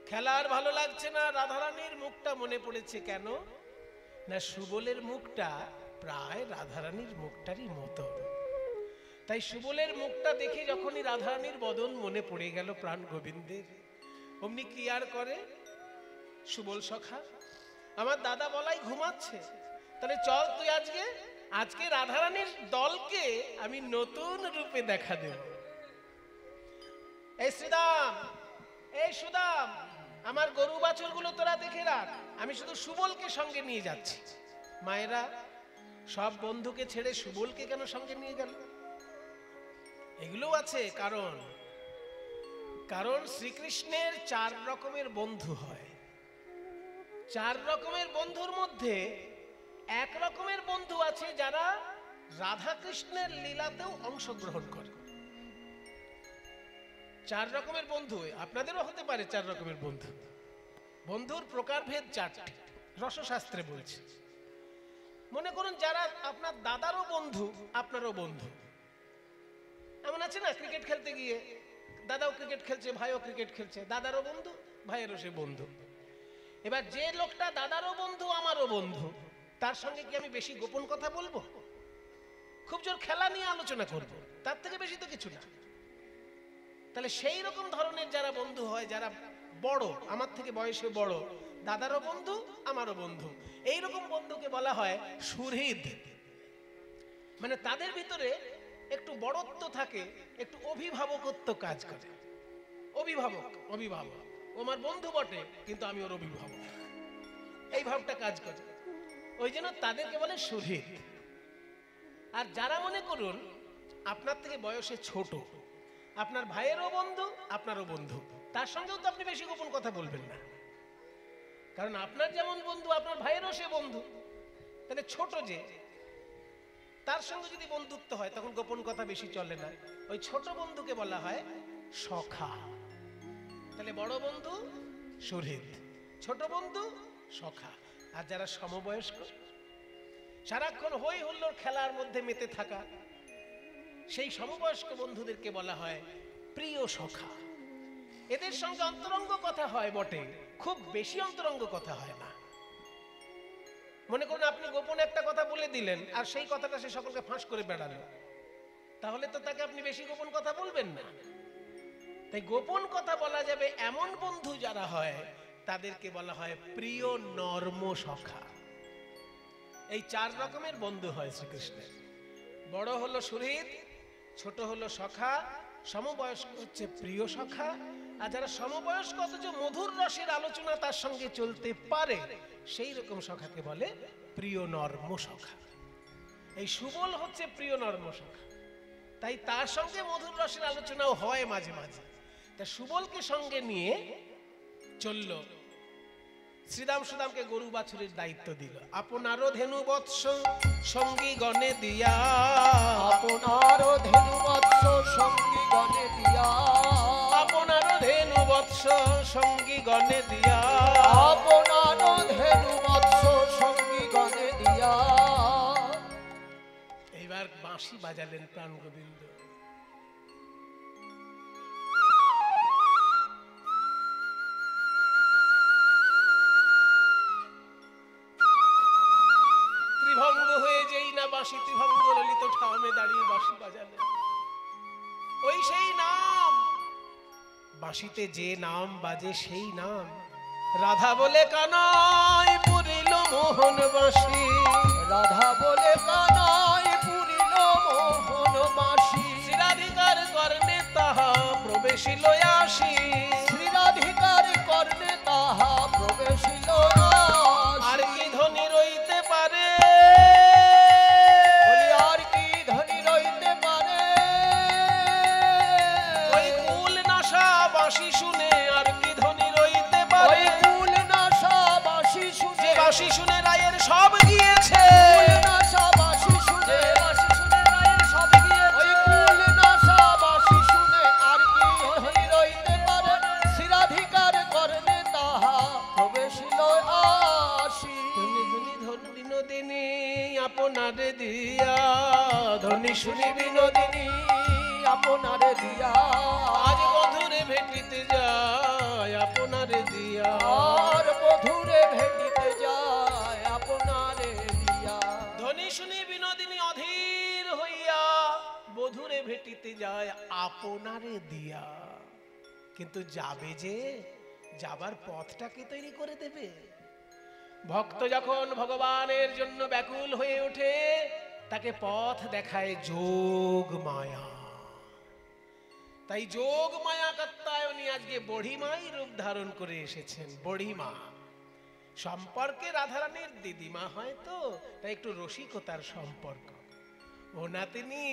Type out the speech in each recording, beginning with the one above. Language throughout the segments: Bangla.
খেলার ভালো লাগছে না, রাধারানীর মুখটা মনে পড়েছে কেন না, সুবলের মুখটা প্রায় রাধারানীর মুখটারই মতো। তাই সুবলের মুখটা দেখে যখনই রাধারানীর বদন মনে পড়ে গেল প্রাণ গোবিন্দের, অমনি কি আর করে, সুবল সখা আমার দাদা বলাই ঘুমাচ্ছে, তাহলে চল তুই আজকে রাধারানীর দলকে আমি নতুন রূপে দেখা দেব। এই শ্রীদাম, এই সুদাম, আমার গরু বাছুরগুলো তোরা দেখে রাখ, আমি শুধু সুবলকে সঙ্গে নিয়ে যাচ্ছি। মায়েরা সব বন্ধুকে ছেড়ে সুবলকে কেন সঙ্গে নিয়ে গেল? এগুলো আছে কারণ শ্রীকৃষ্ণের 4 রকমের বন্ধু হয়। 4 রকমের বন্ধুর মধ্যে এক রকমের বন্ধু আছে যারা রাধা কৃষ্ণের লীলাতেও অংশগ্রহণ করে। 4 রকমের বন্ধু আপনাদেরও হতে পারে। 4 রকমের বন্ধু, বন্ধুর প্রকারভেদ 4টি, রসশাস্ত্রে বলছে। মনে করুন যারা আপনার দাদারও বন্ধু আপনারও বন্ধু। এমন আছে না, ক্রিকেট খেলতে গিয়ে দাদাও ক্রিকেট খেলছে, ভাইও ক্রিকেট খেলছে, দাদারও বন্ধু ভাইয়েরও সে বন্ধু। এবার যে লোকটা দাদারও বন্ধু আমারও বন্ধু, তার সঙ্গে কি আমি বেশি গোপন কথা বলবো? খুব জোর খেলা নিয়ে আলোচনা করব, তার থেকে বেশি তো কিছু না। তাহলে সেই রকম ধরনের যারা বন্ধু হয়, যারা বড়, আমার থেকে বয়সে বড়, দাদারও বন্ধু আমারও বন্ধু, এই রকম বন্ধুকে বলা হয় সুহৃদ। মানে তাদের ভিতরে একটু বড়ত্ব থাকে, একটু অভিভাবকত্ব কাজ করে। অভিভাবক ও আমার বন্ধু বটে কিন্তু আমি ওর অভিভাবক, এই ভাবটা কাজ করে। ওই জন্য তাদেরকে বলে সুহৃদ। আর যারা মনে করুন আপনার থেকে বয়সে ছোট, আপনার ভাইয়েরও বন্ধু আপনারও বন্ধু, তার সঙ্গেও তো আপনি বেশি গোপন কথা বলবেন না, কারণ আপনার যেমন বন্ধু আপনার ভাইয়েরও সে বন্ধু। তাহলে ছোট যে, তার সঙ্গে যদি বন্ধুত্ব হয় তখন গোপন কথা বেশি চলে না। ওই ছোট বন্ধুকে বলা হয় সখা। তাহলে বড় বন্ধু সুহৃদ, ছোট বন্ধু সখা। আর যারা সমবয়স্ক, সারাক্ষণ হই হুল্লোড় খেলার মধ্যে মেতে থাকা, সেই সমবয়স্ক বন্ধুদেরকে বলা হয় প্রিয় সখা। এদের সঙ্গে অন্তরঙ্গ কথা হয় বটে, খুব বেশি অন্তরঙ্গ কথা হয় না। মনে করুন আপনি গোপন একটা কথা বলে দিলেন আর সেই কথাটা সে সকলকে ফাঁস করে বেড়ালো, তাহলে তো তাকে আপনি বেশি গোপন কথা বলবেন না। তাই গোপন কথা বলা যাবে এমন বন্ধু যারা হয় তাদেরকে বলা হয় প্রিয় নর্ম সখা। এই 4 রকমের বন্ধু হয় শ্রীকৃষ্ণের। বড় হলো সুহৃদ, ছোট হলো সখা, সমবয়স্ক হচ্ছে প্রিয় সখা, আর যারা সমবয়স্ক অথচ মধুর রসের আলোচনা তার সঙ্গে চলতে পারে সেই রকম সখাকে বলে প্রিয় নর্ম সখা। এই সুবল হচ্ছে প্রিয় নর্ম সখা, তাই তার সঙ্গে মধুর রসের আলোচনাও হয় মাঝে মাঝে। তা সুবলকে সঙ্গে নিয়ে চলল। শ্রীদাম সুদামকে গরু বাছুরের দায়িত্ব দিল। আপনারও ধেনু বৎস সঙ্গী গণে দিয়া, আপনারও ধেনু বৎস সঙ্গী গণে দিয়া, আপনারও ধেনু বৎস সঙ্গী গণে দিয়া, আপনারও ধেনু বৎস সঙ্গী গণে দিয়া। এইবার বাঁশি বাজালেন প্রাণ গোবিন্দ। ত্রিভঙ্গ হয়ে যেই না বাঁশি, ত্রিভঙ্গ ললিত ঠামে দাঁড়িয়ে বাঁশি বাজালেন। ওই সেই নাম, বাঁশিতে যে নাম বাজে সেই নাম, রাধা বলে কানাই পুরিল মোহন বাঁশি, রাধা বলে কানাই পুরিল মোহন বাঁশি, শ্রীরাধিকার কর্ণে তাহা প্রবেশিল আসি, শ্রীরাধিকার কর্ণে তাহা প্রবেশিল আসি। আর কি ধ্বনি রইতে পারে, আর কি ধ্বনি রইতে পারে, ওই কুল নাশা বাঁশি শুনে আর কি ধ্বনি রইতে পারে, কুল নাশা বাঁশি শুনে, যে বাঁশি শুনে রায়ের সব গিয়েছে, কুল নাশা বাঁশি শুনে, বাঁশি শুনে রায়ের সব গিয়েছে, ওই কুল নাশা বাঁশি শুনে আর কি ধ্বনি রইতে পারে, শ্রীরাধিকার কর্ণে তাহা প্রবেশিল আসি। ধনি ধনি ধনি বিনোদিনী আপনারে দিয়া, ধনি শুনি বিনোদিনী আপনারে দিয়া, আজ বধুরে ভেটিতে যায় আপনারে দিয়া, যায় আপনারে দিয়া, কিন্তু যাবে যে যাবার পথটাকে তৈরি করে দেবে। ভক্ত যখন ভগবানের জন্য ব্যাকুল হয়ে ওঠে, তাকে পথ দেখায় যোগ মায়া। তাই যোগ মায়া কাত্যায়নী আজকে বড়িমাই রূপ ধারণ করে এসেছেন। বড়িমা সম্পর্কে রাধারানীর দিদিমা হয় তো, তাই একটু রসিকতার সম্পর্ক। ও নাতিনি,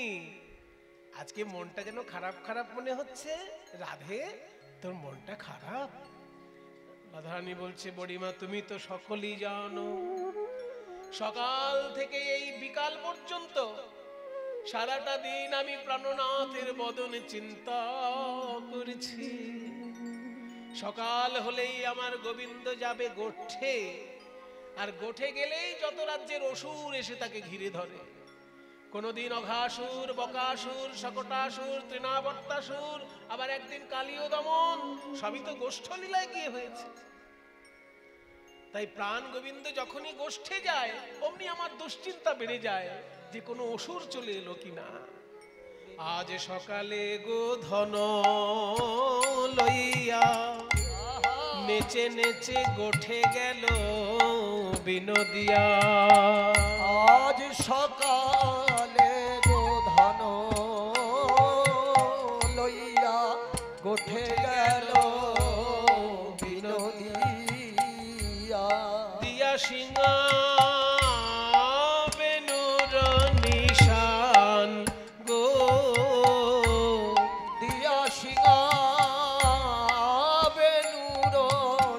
আজকে মনটা যেন খারাপ খারাপ মনে হচ্ছে। রাধে, তোর মনটা খারাপ? রাধারানী বলছে, বড়িমা তুমি তো সকলেই জানো, সকাল থেকে এই বিকাল পর্যন্ত সারাটা দিন আমি প্রাণনাথের বদনে চিন্তা করেছি। সকাল হলেই আমার গোবিন্দ যাবে গোঠে, আর গোঠে গেলেই যত রাজ্যের অসুর এসে তাকে ঘিরে ধরে। কোনদিন অঘাসুর, বকাসুর, শকটাসুর, তৃণাবর্তাসুর, আবার একদিন কালীয় দমন, সবই তো গোষ্ঠলীলায় গিয়ে হয়েছে। তাই প্রাণ গোবিন্দ যখনই গোষ্ঠে যায়, অমনি আমার দুশ্চিন্তা বেড়ে যায় যে কোনো অসুর চলে এলো কিনা। আজ সকালে গোধন লইয়া নেচে নেচে গোঠে গেল বিনোদিয়া। আজ সকালে গোধন লইয়া গোঠে গেল বিনোদিয়া। দিয়া সিংহা বেনুর নিশান গো, দিয়া সিংহা বেনুর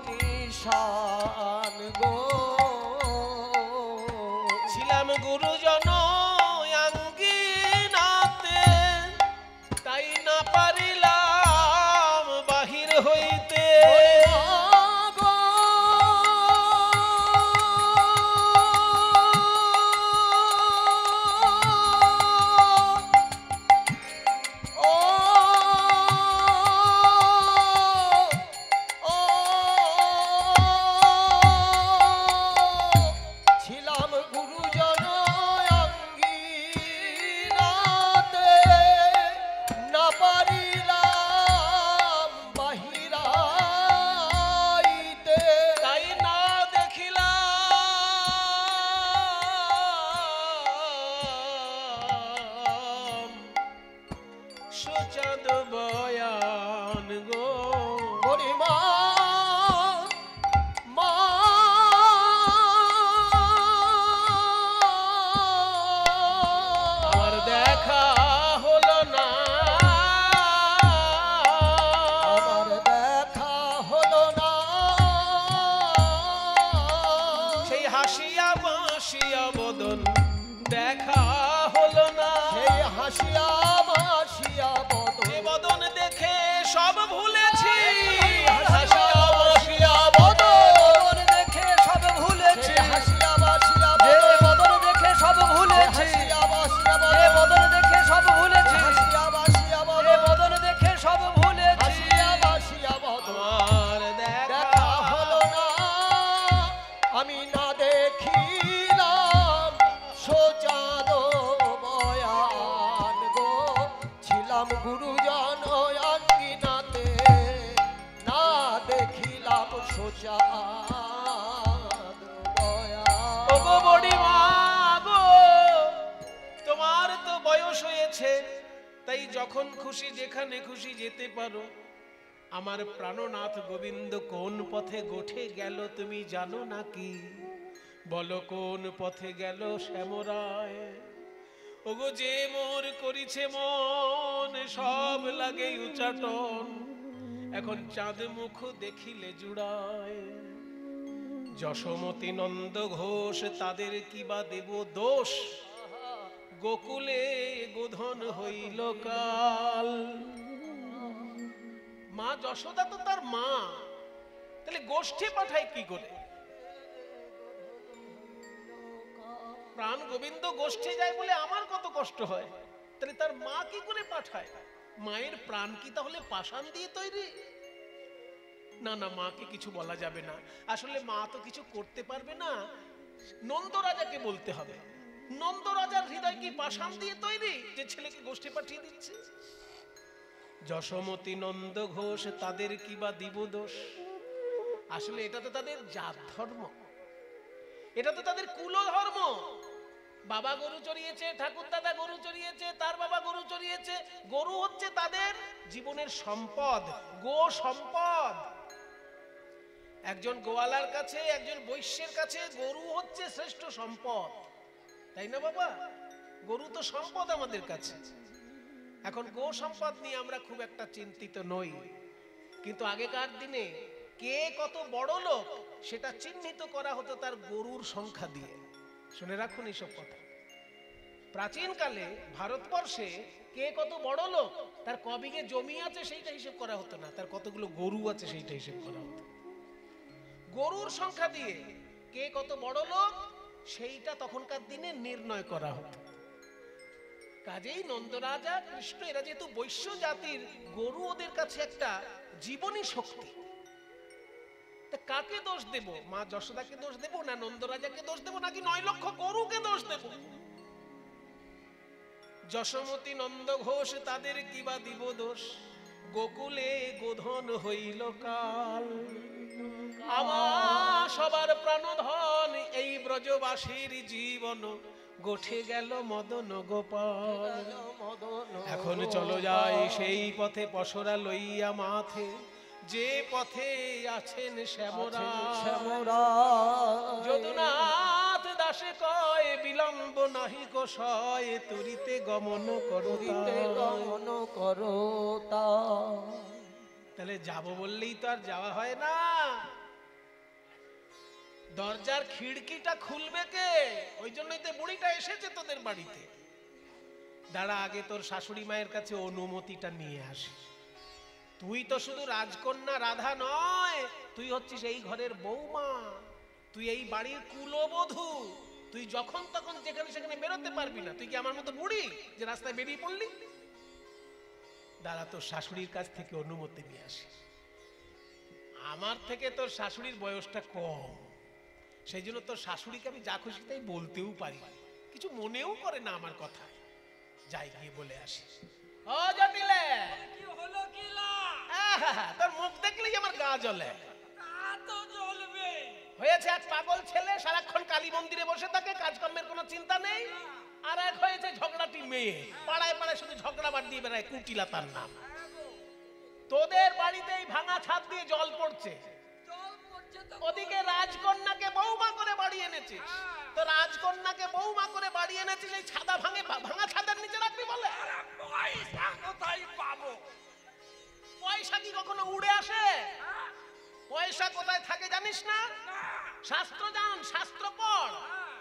নিশান গো। ছিলাম গুরুজন আঙ্গিনাতে, তাই না পারিলাম বাহির হইতে। ছিলাম গুরুজন আঙ্গিনাতে, না পারিলাম বাহিরাইতে। তাই না দেখিলাম সুচাঁদ বয়ান গো। পরিমা মা আমার দেখা হলো না, আমার দেখা হলো না। সেই হাসিয়া বাসিয়া বদন দেখা হলো না। সেই হাসিয়া বাসিয়া বদন, যে বদন দেখে সব ভুলেছি, হাসিয়া বাসিয়া বদন দেখে সব ভুলেছি। হাসিয়া বাসিয়া বদন দেখে সব ভুলেছি। হাসিয়া বাসিয়া বদন দেখে সব ভুলেছি। হাসিয়া বাসিয়া বদন দেখে সব ভুলেছি। হাসিয়া বাসিয়া বদন আমার দেখা দেখা হলো না। আমি না দেখিলাম সোজাদ বয়ান গো। ছিলাম গুরুজন আঙ্গিনাতে, না দেখিলাম সোজাদ বয়ান। ওগো বড়িমা গো, তোমার তো বয়স হয়েছে, তাই যখন খুশি যেখানে খুশি যেতে পারো। আমার প্রাণনাথ গোবিন্দ কোন পথে গোঠে গেল তুমি জানো নাকি? বলো কোন পথে গেল শ্যামরায়? ওগো যে মোর করিছে মন, সব লাগে উচাটন, এখন চাঁদ মুখ দেখিলে জুড়ায়। যশোমতী নন্দ ঘোষ তাদের কিবা দেব দোষ, গোকুলে গোধন হইল কাল। মা যশোদা তো তার মা, তাহলে গোষ্ঠী পাঠায় কি করে? প্রাণ গোবিন্দ গোষ্ঠী যায় বলে আমার কত কষ্ট হয়, তাহলে তার মা কি করে পাঠায়? মায়ের প্রাণ কি তাহলে পাষাণ দিয়ে তৈরি? না না, মাকে কিছু বলা যাবে না। আসলে মা তো কিছু করতে পারবে না, নন্দ রাজাকে বলতে হবে। নন্দ রাজার হৃদয় কি পাষাণ দিয়ে তৈরি যে ছেলেকে গোষ্ঠী পাঠিয়ে দিচ্ছে? যশোমতী নন্দ ঘোষ তাদের কি বা দিব দোষ? আসলে এটা তো তাদের জাত ধর্ম, এটা তো তাদের কুল ধর্ম। বাবা গরু চড়িয়েছে, ঠাকুর দাদা গরু চড়িয়েছে, তার বাবা গরু চড়িয়েছে। গরু হচ্ছে তাদের জীবনের সম্পদ, গো সম্পদ। একজন গোয়ালার কাছে, একজন বৈশ্যের কাছে গরু হচ্ছে শ্রেষ্ঠ সম্পদ, তাই না বাবা? গরু তো সম্পদ আমাদের কাছে। এখন গো সম্পদ নিয়ে আমরা খুব একটা চিন্তিত নই, কিন্তু আগেকার দিনে কে কত বড় লোক সেটা চিহ্নিত করা হতো তার গরুর সংখ্যা দিয়ে। শুনে রাখুন এইসব কথা। প্রাচীনকালে ভারতবর্ষে কে কত বড় লোক তার কবিঘে জমি আছে সেইটা হিসেব করা হতো না, তার কতগুলো গরু আছে সেইটা হিসেব করা হতো। গরুর সংখ্যা দিয়ে কে কত বড় লোক সেইটা তখনকার দিনে নির্ণয় করা হতো। কাজেই নন্দরাজা কৃষ্ণ এরা যেহেতু বৈশ্য জাতির, গরু ওদের কাছে একটা জীবনী শক্তি। কাকে দোষ দেব? মা যশোদাকে দোষ দেব, না নন্দরাজাকে দোষ দেব, নাকি 9 লক্ষ গরুকে দোষ দেব? যশোমতী নন্দ ঘোষ তাদের কি বা দিব দোষ? গোকুলে গোধন হইল কাল, আমার সবার প্রাণধন এই ব্রজবাসীর জীবন গোঠে গেল মদন গোপাল। এখন চলো যাই সেই পথে পসরা লইয়া মাথে, যে পথে আছেন শ্যামরা। যদুনাথ দাসে কয় বিলম্ব নাহি কো সয়, তুরিতে গমন করো। তাহলে যাব বললেই তো আর যাওয়া হয় না। দরজার খিড়কিটা খুলবে কে? ওই জন্যই তো বুড়িটা এসেছে তোদের বাড়িতে। দাঁড়া, আগে তোর শাশুড়ি মায়ের কাছে অনুমতিটা নিয়ে আসি। তুই তো শুধু রাজকন্যা রাধা নয়, তুই হচ্ছিস এই ঘরের বৌমা, তুই এই বাড়ির কুলবধূ। তুই যখন তখন যেখানে সেখানে বেরোতে পারবি না। তুই কি আমার মতো বুড়ি যে রাস্তায় বেরিয়ে পড়লি? দাঁড়া, তোর শাশুড়ির কাছ থেকে অনুমতি নিয়ে আসি। আমার থেকে তোর শাশুড়ির বয়সটা কম, সেই জন্য তোর শাশুড়িকে আমি যা খুশি তাই বলতেও পারি, কিছু মনেও করে না আমার কথা। যাই, গিয়ে বলে আসি। ও জটিলে, কি হলো কিলা? তোর মুখ দেখলেই আমার গা জ্বলে। তা তো জ্বলবে। হয়েছে এক পাগল ছেলে, সারাক্ষণ কালী মন্দিরে বসে থাকে, কাজকর্মের কোনো চিন্তা নেই। আর এক হয়েছে ঝগড়াটি মেয়ে, পাড়ায় পাড়ায় শুধু ঝগড়া বাদ দিয়ে বেড়ায়, কুটিলা তার নাম। তোদের বাড়িতেই ভাঙা ছাদ দিয়ে জল পড়ছে, জল পড়ছে তো। ওদিকে রাজকন্যাকে বৌমা করে বাড়ি এনেছিস। তো রাজকন্যাকে বৌমা করে বাড়ি এনেছিস, এই ছাদা ভাঙা ছাদের নিচে রাখবি বলে? আরে পয়সা কোথায় পাবো? পয়সা কি কখনো উড়ে আসে? পয়সা কোথায় থাকে জানিস না? না। শাস্ত্র জান, শাস্ত্র পড়,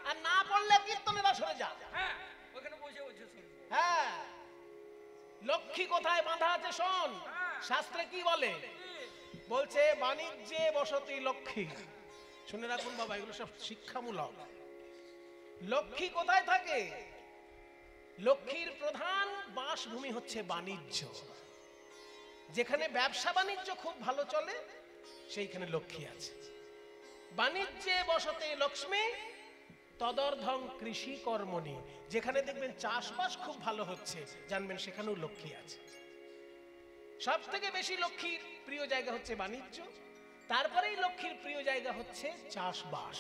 আর না পড়লে কীর্তনেরা সরে যা। হ্যাঁ, ওখানে বসে বসে শুনবো। হ্যাঁ, লক্ষ্মী কোথায় বাঁধা আছে শোন। শাস্ত্রে কি বলে? বলছে বাণিজ্যে বসতি লক্ষ্মী। শুনে রাখুন বাবা, এগুলো সব শিক্ষামূলক। লক্ষ্মী কোথায় থাকে? লক্ষ্মীর প্রধান বাসভূমি হচ্ছে বাণিজ্য। যেখানে ব্যবসা বাণিজ্য খুব ভালো চলে সেইখানে লক্ষ্মী আছে। বাণিজ্যে বসতে লক্ষ্মী তদর্ধং কৃষি কর্মণি। যেখানে দেখবেন চাষবাস খুব ভালো হচ্ছে, জানবেন সেখানেও লক্ষ্মী আছে। সব থেকে বেশি লক্ষ্মীর প্রিয় জায়গা হচ্ছে বাণিজ্য, তারপরেই লক্ষ্মীর প্রিয় জায়গা হচ্ছে চাষবাস।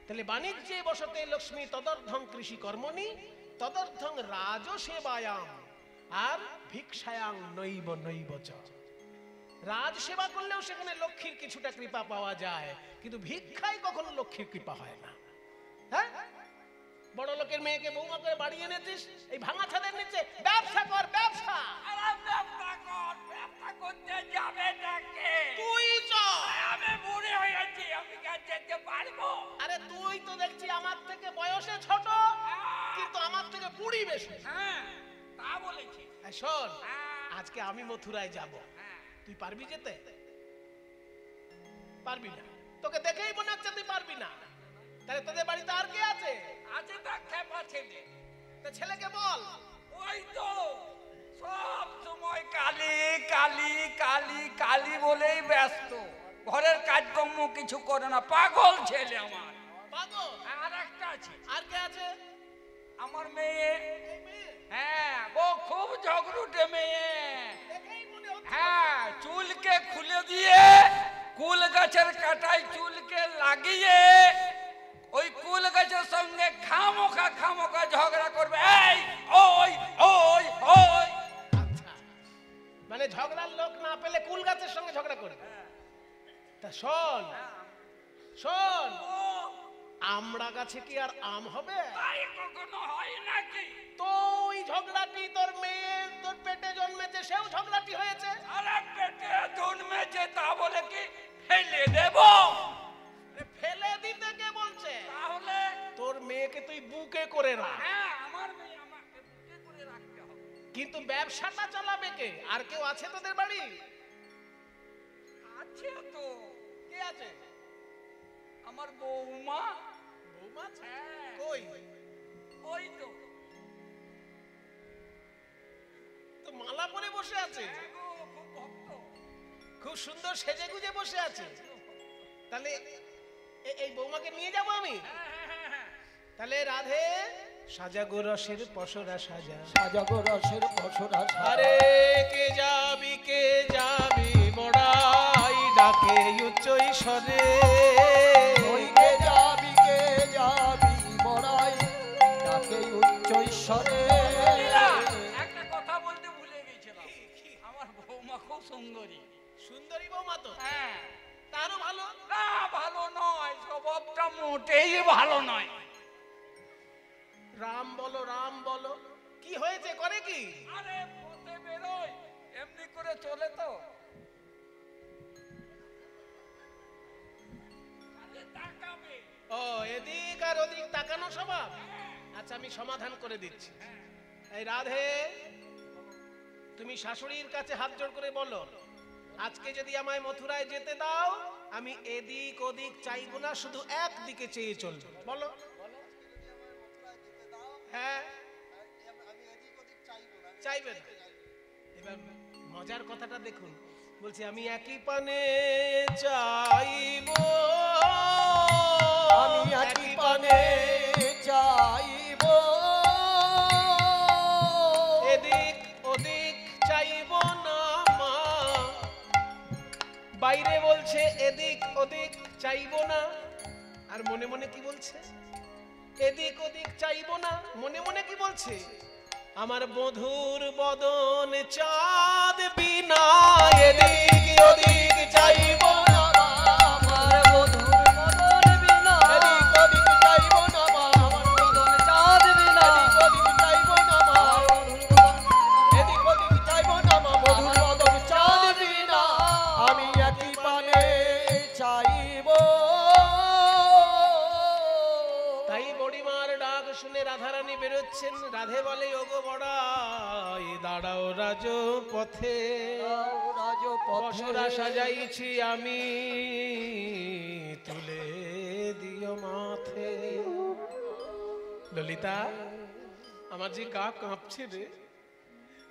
তাহলে বাণিজ্যে বসতে লক্ষ্মী তদর্ধং কৃষি কর্মণি তদর্ধং রাজসেবায়াম আর ভিক্ষায়াং নৈব নৈব চ। রাজ সেবা করলেও সেখানে লক্ষ্মীর কিছুটা কৃপা পাওয়া যায়, কিন্তু ভিক্ষায় কখনো লক্ষ্মীর কৃপা হয় না। হ্যাঁ, বড় লোকের মেয়েকে বৌমা করে বাড়ি এনেছিস, এই ভাঙা ছাদের নিচে ব্যবসা কর, ব্যবসা। আরে ব্যবসা কর, ব্যবসা করতে যাবে নাকি? তুই চ। আমি বুড়ি হয়েছি, আমি কাজ যেতে পারবো? আরে তুই তো দেখছি আমার থেকে বয়সে ছোট, কিন্তু আমার থেকে বুড়ি বেশি। হ্যাঁ, তা বলেছি। এই শোন, আজকে আমি মথুরায় যাব, তুই পারবি যেতে? পারবি না? তোকে দেখেই মনে হচ্ছে তুই পারবি না। তাহলে তোদের বাড়িতে আর কে আছে? আছে তো খেপা ছেলে। তো ছেলেকে বল। ওই তো সব সময় কালি কালি কালি কালি বলেই ব্যস্ত, ঘরের কাজকর্ম কিছু করে না, পাগল ছেলে আমার। পাগল? আর একটা আছে, আর কে আছে? আমার মেয়ে। এই মেয়ে? হ্যাঁ ও খুব ঝগড়ুটে মেয়ে। দেখেই মনে হচ্ছে। হ্যাঁ চুলকে খুলে দিয়ে কুল গাছের কাটায় চুলকে লাগিয়ে ওই কুল গাছের সঙ্গে খামোখা ঝগড়া করবে। এই ওই ওই ওই আচ্ছা, মানে ঝগড়ার লোক না পেলে কুল গাছের সঙ্গে ঝগড়া করবে। তা শোন শোন, আমড়া গাছে কি আর আম হবে? তাই কখনো হয় নাকি? তো ওই ঝগড়াটি তোর মেয়ে তোর পেটে জন্মেছে, সেও ঝগড়াটি হয়েছে। আরে পেটে জন্মেছে তা বলে কি ফেলে দেব? ফেলে দিতে কে বলছে? তাহলে তোর মেয়েকে তুই বুকে করে রাখ, হ্যাঁ আমার মেয়ে আমাকে বুকে করে রাখতে হবে। কিন্তু ব্যবসাটা চালাবে কে? আর কেউ আছে তোদের বাড়ি? আছে তো, কে আছে? আমার বৌমা। বৌমা আছে? হ্যাঁ কই? ওই তো তো মালা পরে বসে আছে, হ্যাঁ গো, খুব ভক্ত। খুব সুন্দর সেজে গুজে বসে আছে। তাহলে এই বৌমাকে নিয়ে যাবো আমি। হ্যাঁ। তাহলে রাধে সাজাগো রসের পসরা সাজা, সাজাগো রসের পসরা সাজা। আরে কে যাবি বড়াই ডাকে উচ্চ স্বরে। ওই কে যাবি বড়াই ডাকে উচ্চ ঈশ্বরে। একটা কথা বলতে ভুলে গেছিলাম, আমার বৌমা খুব সুন্দরী। সুন্দরী বৌমা তো, হ্যাঁ তারও ভালো। না ভালো নয়, স্বভাবটা মোটেই ভালো নয়। রাম বলো, কি হয়েছে? করে কি? আরে পথে বেরোয় এমনি করে চলে তো, আরে তাকাবে। ও এদিক আর ওদিক তাকানো স্বভাব। আচ্ছা আমি সমাধান করে দিচ্ছি। এই রাধে, তুমি শাশুড়ির কাছে হাত জোড় করে বলো, আজকে যদি আমায় মথুরায় যেতে দাও, আমি এদিক ওদিক চাইবো না, শুধু একদিকে চেয়ে চলবো। বলো। হ্যাঁ, চাইবে না। এবার মজার কথাটা দেখুন, বলছি আমি একই পানে চাইবো, আমি একই পানে চাইব, এদিক ওদিক চাইবো না মা। বাইরে বলছে এদিক ওদিক চাইবো না, আর মনে মনে কি বলছে? এদিক ওদিক চাইবো না। মনে মনে কি বলছে? আমার বধুর বদন চাঁদ বিনা এদিক ওদিক চাইবো না। আমার বধুর বদন বিনা এদিক ওদিক চাইব না মা। আমার বদন চাঁদ বিনা এদিক ওদিক চাইব না মা। এদিক ওদিক চাইব না মা। বধুর বদন চাঁদ বিনা আমি একই পানে চাইব। তাই বড়িমার ডাক শুনে রাধারানী বেরোচ্ছেন। রাধে বলে, ওগো বড়াই দাঁড়াও রাজপথে, পসরা সাজাইছি আমি, তুলে দিও মাথে। ললিতা, আমার যে গা কাঁপছে রে,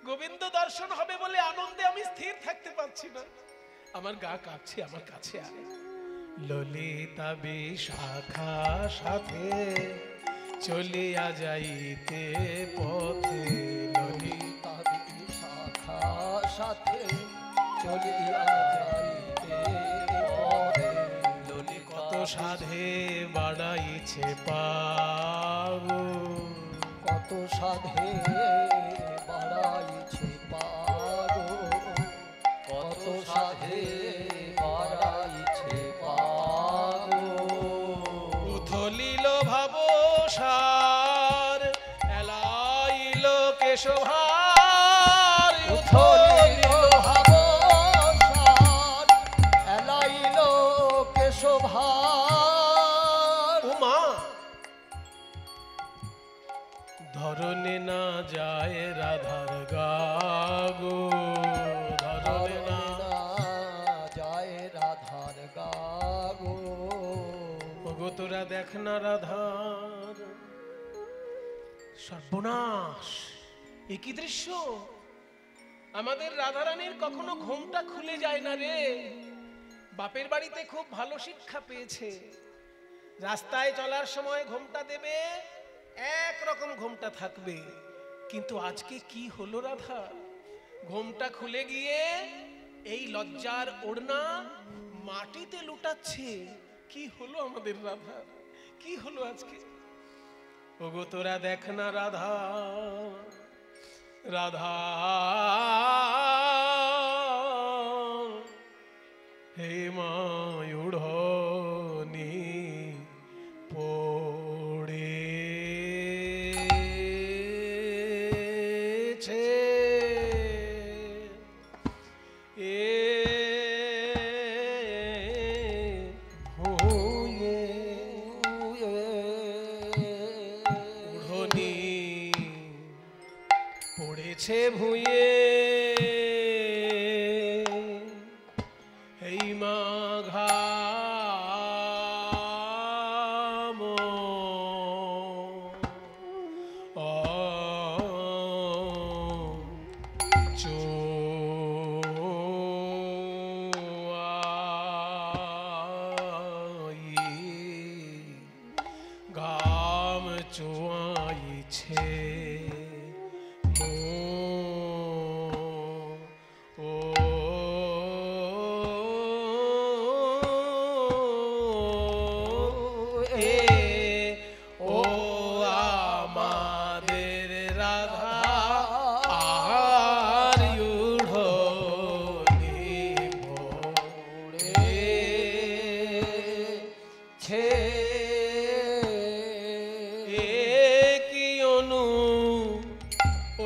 গোবিন্দ দর্শন হবে বলে আনন্দে আমি স্থির থাকতে পারছি না। আমার গা কাঁপছে, আমার কাছে আয়। ললিতা বিশাখা সাথে চলিয়া যাইতে পথে, ললিতা শাখা সাথে চলিয়া যাইতে পথে। ললি কত সাধে বাড়াইছে পাগো, কত সাধে বাড়াইছে পাগো, কত সাধে বাড়াইছে পাগো। উথলিল ভাবসার এলাইল কেশভার, উথলিল ভাবসার এলাইল কেশভার। উমা ধরনে না যায় রাধার গাগো, ধরনে না যায় রাধার গাগো। ওগো তোরা দেখ না রাধার সর্বনাশ। এ কি দৃশ্য! আমাদের রাধারানীর কখনো ঘুমটা খুলে যায় না রে। বাপের বাড়িতে খুব ভালো শিক্ষা পেয়েছে, রাস্তায় চলার সময় ঘুমটা দেবে, একরকম ঘুমটা থাকবে। কিন্তু আজকে কি হলো রাধা? ঘোমটা খুলে গিয়ে এই লজ্জার ওড়না মাটিতে লুটাচ্ছে। কি হলো আমাদের রাধা? কি হলো আজকে? ওগো তোরা দেখ না রাধা, রাধা হে মায়ূঢ়নি পড়েছে পড়েছে ভুঁয়ে এই মাঘাম গাম চুয়াইছে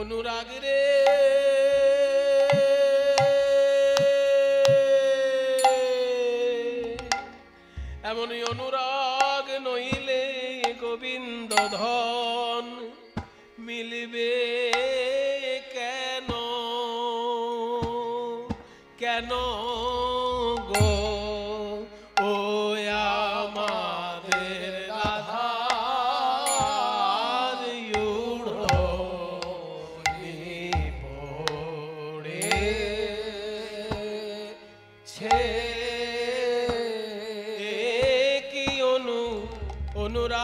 অনুরাগ রে এমনই অনুরাগ নইলে গোবিন্দ ধন মিলবে কেন? কেন গো ও আমাদের রাধা অনুরাগ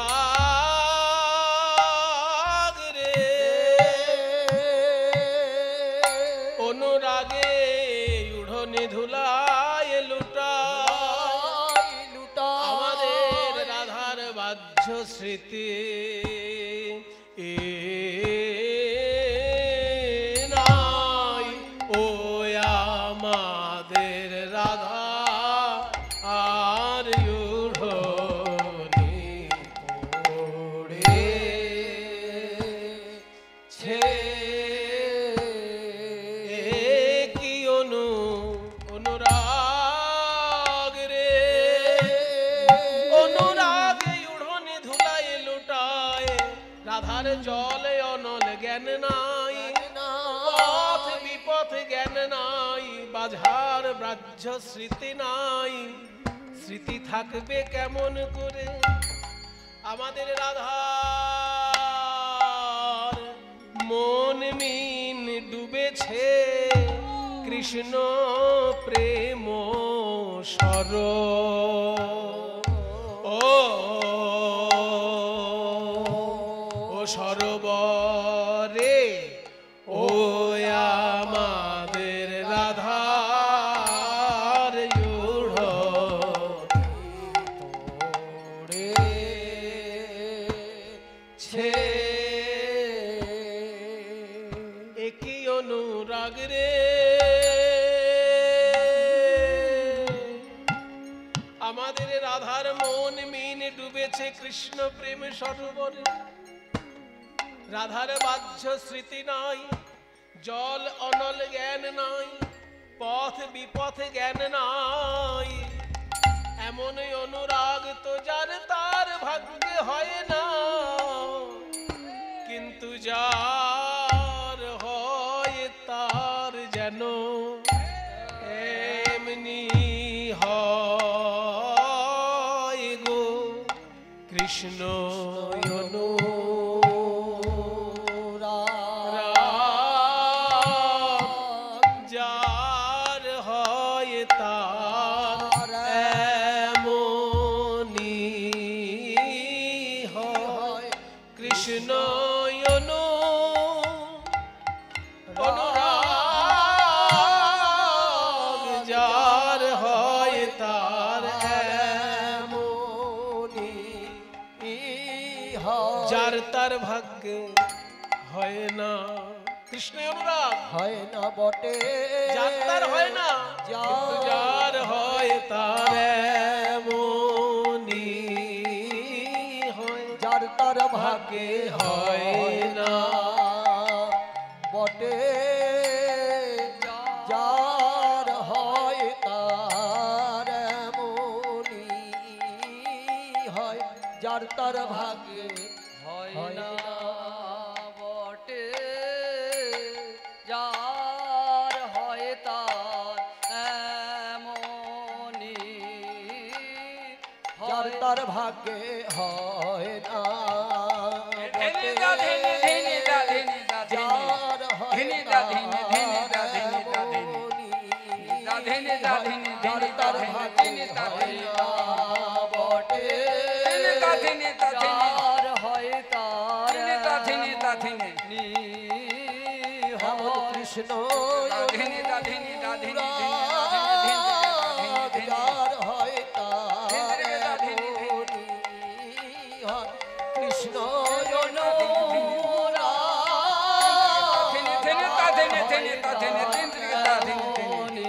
রে অনুরাগে উড়নে ধুলায় লুটায় আমাদের রাধার বাহ্য স্মৃতি নাই ও আমাদের রাধা আর অনুরাগ রে অনুরাগে উড়নে ধুলায় লুটায় রাধার জলে অনল জ্ঞান নাই পথ বিপথ জ্ঞান নাই বাঝার ব্রাহ্য স্মৃতি নাই স্মৃতি থাকবে কেমন করে আমাদের রাধার মন মিন ডুবেছে কৃষ্ণ প্রেম সর ও সরোবরে ও আমাদের রাধার ছে একই অনুরাগ রে আমাদের রাধার মন মিন ডুবেছে কৃষ্ণ প্রেম সরোবরে রাধার বাহ্য স্মৃতি নাই জল অনল জ্ঞান নাই পথ বিপথ জ্ঞান নাই এমন অনুরাগ তো যার তার ভাগ্যে হয় না কিন্তু যার হয় তার যেন এমনি হয় গো কৃষ্ণ যার হয় তার এমনি হয় কৃষ্ণ যার তার ভাগ্যে হয় না কৃষ্ণ অনুরাগ হয় না বটে যার তার হয় না কিন্তু যার হয় তার এমনি হয় যার তার ভাগ্যে হয় না বটে যার হয় তার এমনি হয় যার তার ভাগ্যে হয় না বটে যার হয় তার এমনি যার তার ভাগ্যে হয় না ধিনি দা ধিনি ধিনি দা ধিনি দা ধিনি যার হয় ধিনি দা ধিনি ধিনি দা ধিনি দা ধিনি দা ধিনি দা ধিনি যার ধিনি তার দা ভাগ্যে ধিনি দা হয় ধিনি না বটে ধিনি দা ধিনি দা ধিনি যার হয় তার ধিনি দা ধিনি দা ধিনি এমন কৃষ্ণ দা ধিনি দা ধিনি দা ধিনি ধিনি যার হয় তার ধিনি দা ধিনি এমনি হয় কৃষ্ণ ধিনি ধিনি দা ধিনি ধিনি দা ধিনি ধিনি দা ধিনি ধিনি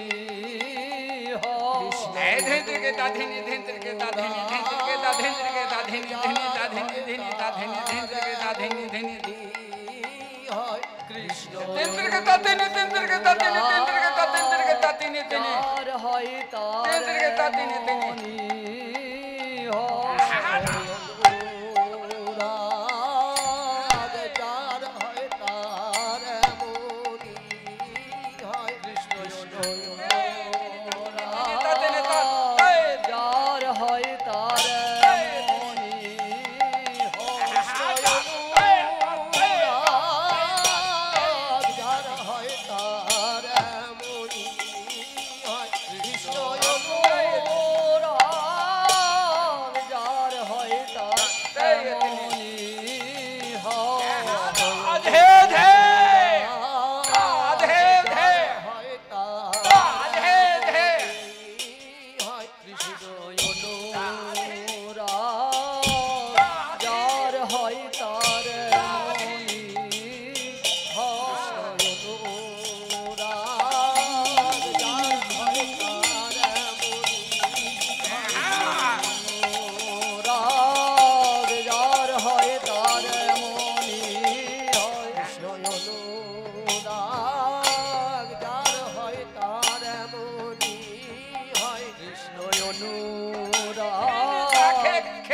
এই ধিনি দা ধিনি ধিনি দা ধিনি ধিনি দা ধিনি দা ধিনি ধিনি দা ধিনি ধিনি দা ধিনি ধিনি দা ধিনি ধিনি হয় কৃষ্ণ তিনতিরকে দা ধিনি তিনতিরকে দা ধিনি তিনতিরকে দা তিনতিরকে দা ধিনি ধিনি যার হয় তার তিনতিরকে দা ধিনি ধিনি অনুরাগ যার হয় তার এমনি হয় কৃষ্ণ দা ধিনি দা এই যার হয় তার এমনি যার হয় তার এমনি হয় কৃষ্ণ যার হয় তার এমনি আধে ধে আধে ধে হয় তার আধে ধে হয় কৃষ্ণ যার হয় তার এমনি যার হয় তার এমনি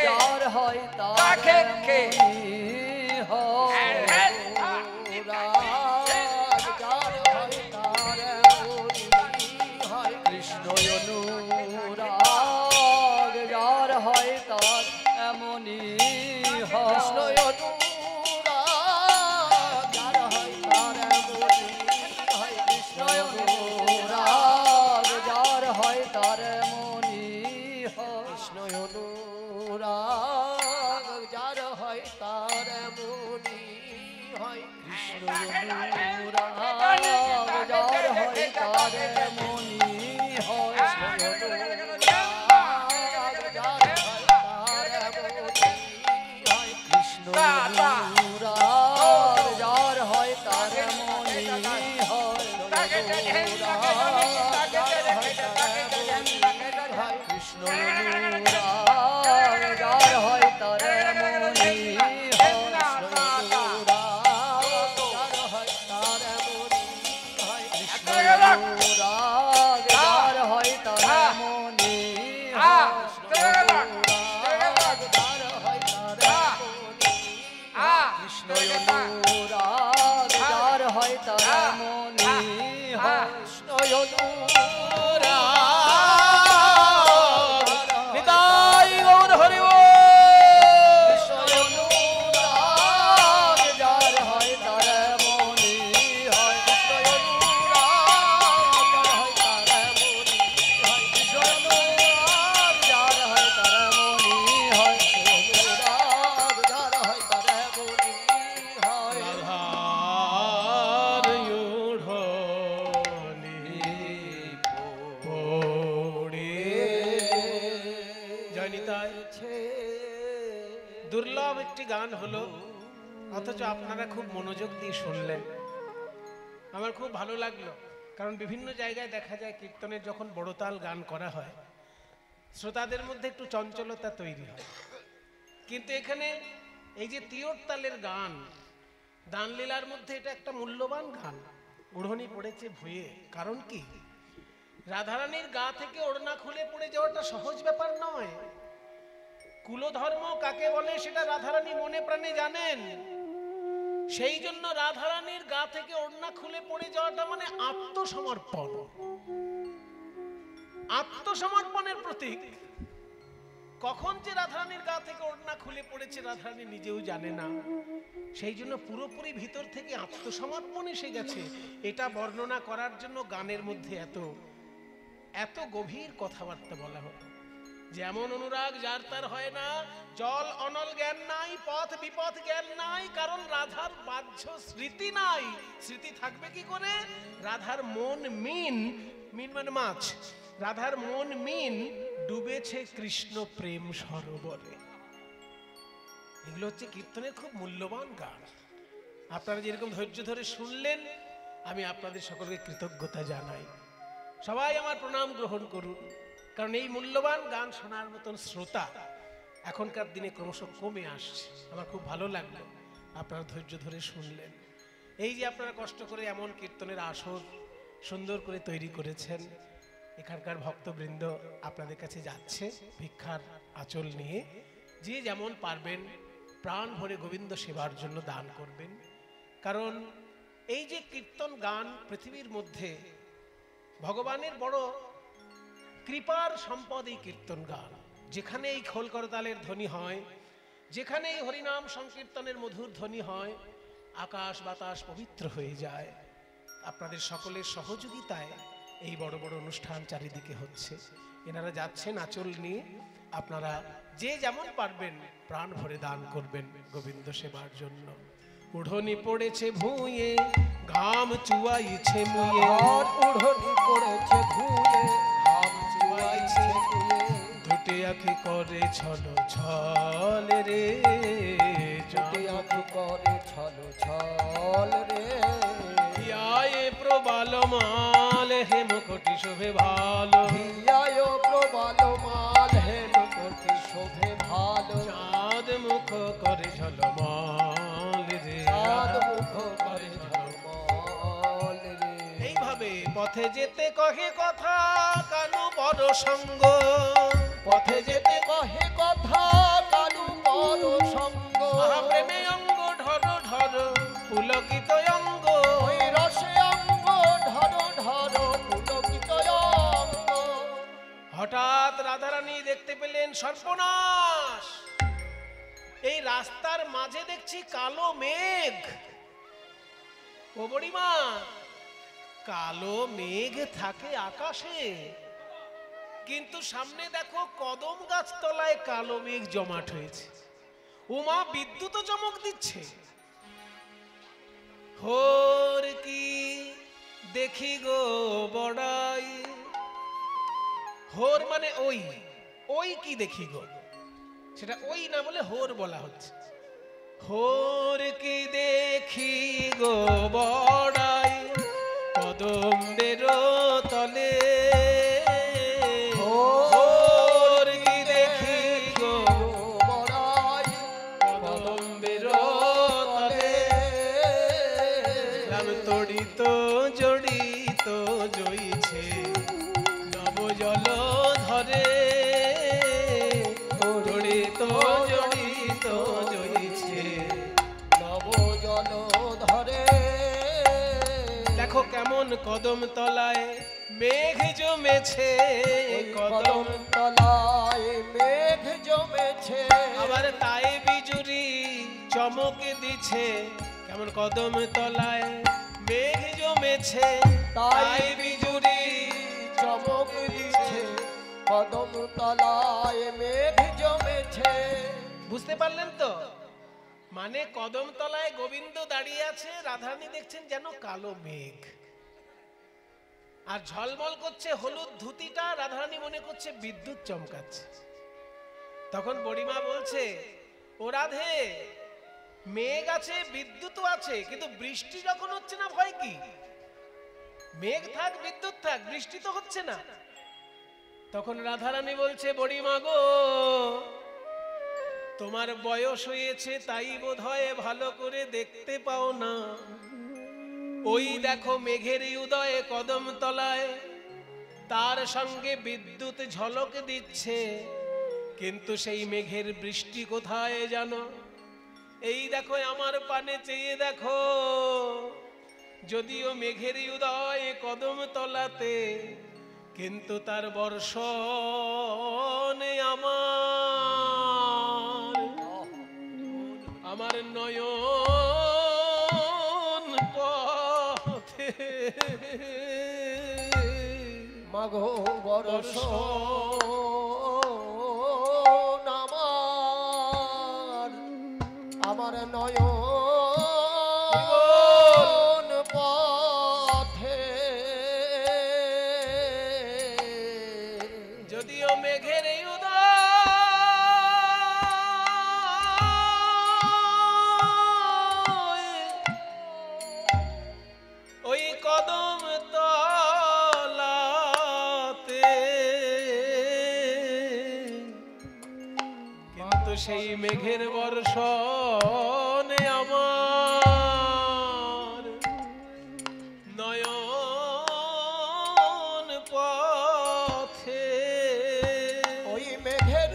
যার হয় তার এমনি কৃষ্ণ অনুরাগ যার হয় তার এমনি কৃষ্ণ অনুরাগ যার হয় তার এমনি কৃষ্ণ অনুরাগ যার হয় তার এমনি হয় কৃষ্ণ অনুরাগ যার হয় তার এমনি কৃষ্ণ অনুরাগ যার হয় তার এমনি কৃষ্ণ অনুরাগ যার হয় তার এমনি অনুরাগ যার হয় তার এমনি কৃষ্ণ অনুরাগ যার হয় তার এমনি নিতাই গৌর হরি বল। যার হয় তার এমনি হয় যার হয় তার এমনি হয় রাধার ওঢ়নি পড়ে। জয় নিতাই। দুর্লভ একটি গান হলো, অথচ আপনারা খুব মনোযোগ দিয়ে শুনলেন। আমার খুব ভালো লাগলো, কারণ বিভিন্ন জায়গায় দেখা যায় কীর্তনের যখন বড়তাল গান করা হয় শ্রোতাদের মধ্যে একটু চঞ্চলতা তৈরি হয়, কিন্তু এখানে এই যে তিয়র তালের গান, দানলীলার মধ্যে এটা একটা মূল্যবান গান। ওড়নি পড়েছে ভুঁয়ে, কারণ কি রাধারানীর গা থেকে ওড়না খুলে পড়ে যাওয়াটা সহজ ব্যাপার নয়। কুলধর্ম কাকে বলে সেটা রাধারানী মনে প্রাণে জানেন। সেই জন্য রাধারানীর গা থেকে ওড়না খুলে পড়ে যাওয়াটা মানে আত্মসমর্পণ, আত্মসমর্পণের প্রতীক। কখন যে রাধারানীর গা থেকে ওড়না খুলে পড়েছে রাধারানী নিজেও জানে না, সেই জন্য পুরোপুরি ভিতর থেকে আত্মসমর্পণ এসে গেছে। এটা বর্ণনা করার জন্য গানের মধ্যে এত এত গভীর কথাবার্তা বলা হলো। যেমন অনুরাগ যার তার হয় না, জল অনল জ্ঞান নাই, পথ বিপথ জ্ঞান নাই, কারণ রাধার বাহ্য স্মৃতি নাই। স্মৃতি থাকবে কি করে? রাধার মন মিন, মিন মানে মাছ, রাধার মন মিন ডুবেছে কৃষ্ণ প্রেম সরোবরে। এগুলো হচ্ছে কীর্তনের খুব মূল্যবান গান। আপনারা যেরকম ধৈর্য ধরে শুনলেন, আমি আপনাদের সকলকে কৃতজ্ঞতা জানাই। সবাই আমার প্রণাম গ্রহণ করুন, কারণ এই মূল্যবান গান শোনার মতন শ্রোতা এখনকার দিনে ক্রমশ কমে আসছে। আমার খুব ভালো লাগলো আপনারা ধৈর্য ধরে শুনলেন। এই যে আপনারা কষ্ট করে এমন কীর্তনের আসর সুন্দর করে তৈরি করেছেন, এখানকার ভক্তবৃন্দ আপনাদের কাছে যাচ্ছে ভিক্ষার আঁচল নিয়ে। যে যেমন পারবেন প্রাণ ভরে গোবিন্দ সেবার জন্য দান করবেন, কারণ এই যে কীর্তন গান পৃথিবীর মধ্যে ভগবানের বড় কৃপার সম্পদ এই কীর্তন গান। যেখানে এই খোল করতালের ধ্বনি হয়, যেখানে এই হরিনাম সংকীর্তনের মধুর ধ্বনি হয়, আকাশ বাতাস পবিত্র হয়ে যায়। আপনাদের সকলের সহযোগিতায় এই বড় বড় অনুষ্ঠান চারিদিকে হচ্ছে। এনারা যাচ্ছেন আঁচল নিয়ে, আপনারা যে যেমন পারবেন প্রাণ ভরে দান করবেন গোবিন্দ সেবার জন্য। উড়নি পড়েছে ভুঁয়ে, ঘাম চুয়াইছে মুয়ে, আর উড়নি পড়েছে ভুঁয়ে, ঘাম চুয়াইছে মুয়ে, দুটি আঁখি করে ছল ছল রে, দুটি আঁখি করে ছল ছল রে, হিয়ায় প্রবাল মাল হে মুকুটি শোভে ভালো, হিয়ায় প্রবাল মাল হে মুকুটি শোভে ভালো, চাঁদ মুখ করে ঝলমল রে, চাঁদ মুখ করে ঝলমল রে। এইভাবে পথে যেতে কহে কথা কানু বড় সঙ্গ, পথে যেতে কহে কথা কালু বড় সঙ্গ, প্রেমে অঙ্গ ঢর ঢর পুলকিত অঙ্গ, ওই রসে অঙ্গ ঢর ঢর পুলকিত অঙ্গ। হঠাৎ রাধারানী দেখতে পেলেন সর্বনাশ, এই রাস্তার মাঝে দেখছি কালো মেঘ। ও বুড়িমা, কালো মেঘ থাকে আকাশে, কিন্তু সামনে দেখো কদম গাছ তলায় কালো মেঘ জমাট হয়েছে। উমা বিদ্যুৎ চমক দিচ্ছে। হোর কি দেখি গো বড়াই, হোর মানে ওই, ওই কি দেখি গো, সেটা ওই না বলে হোর বলা হচ্ছে। হোর কি দেখি গো বড়াই, কদম্বের তলে, হোর কি দেখি গো বড়াই কদম্বের তলে, রাম তড়িত জড়িত জইছে নব জল ধরে, জড়িত জড়িত জইছে নব জল ধরে। দেখো কেমন কদম তলায় মেঘ জমেছে, ওই কদম তলায় মেঘ জমেছে, আবার তাই বিজুরি চমক দিছে। কেমন কদম তলায় মেঘ জমেছে, তাই বিজুরি চমক দিচ্ছে, কদম তলায় মেঘ জমেছে। বুঝতে পারলেন তো? মানে কদম তলায় গোবিন্দ দাঁড়িয়ে আছে, রাধারানী দেখছেন যেন কালো মেঘ, আর ঝলমল করছে হলুদ ধুতিটা, রাধারানী মনে করছে বিদ্যুৎ চমকাচ্ছে। তখন বুড়িমা বলছে, ও ও রাধে, মেঘ আছে, বিদ্যুৎও আছে, কিন্তু বৃষ্টি যখন হচ্ছে না ভয় কি? মেঘ থাক, বিদ্যুৎ থাক, বৃষ্টি তো হচ্ছে না। তখন রাধারানী বলছে, বড়ি মাগো, তোমার বয়স হয়েছে, তাই বোধহয় ভালো করে দেখতে পাও না। ওই দেখো মেঘের উদয়ে কদম তলায়, তার সঙ্গে বিদ্যুৎ ঝলক দিচ্ছে, কিন্তু সেই মেঘের বৃষ্টি কোথায় জানো? এই দেখো আমার পানে চেয়ে দেখো, যদিও মেঘের উদয় কদম তলাতে, কিন্তু তার বর্ষণ আমার নয়ন পথে মাগো বর্ষণ আমার নয়ন পথে, যদিও মেঘের ওই কদম তলাতে, কিন্তু সেই মেঘের বর্ষণে আমার নয়ন পথে। ওই মেঘের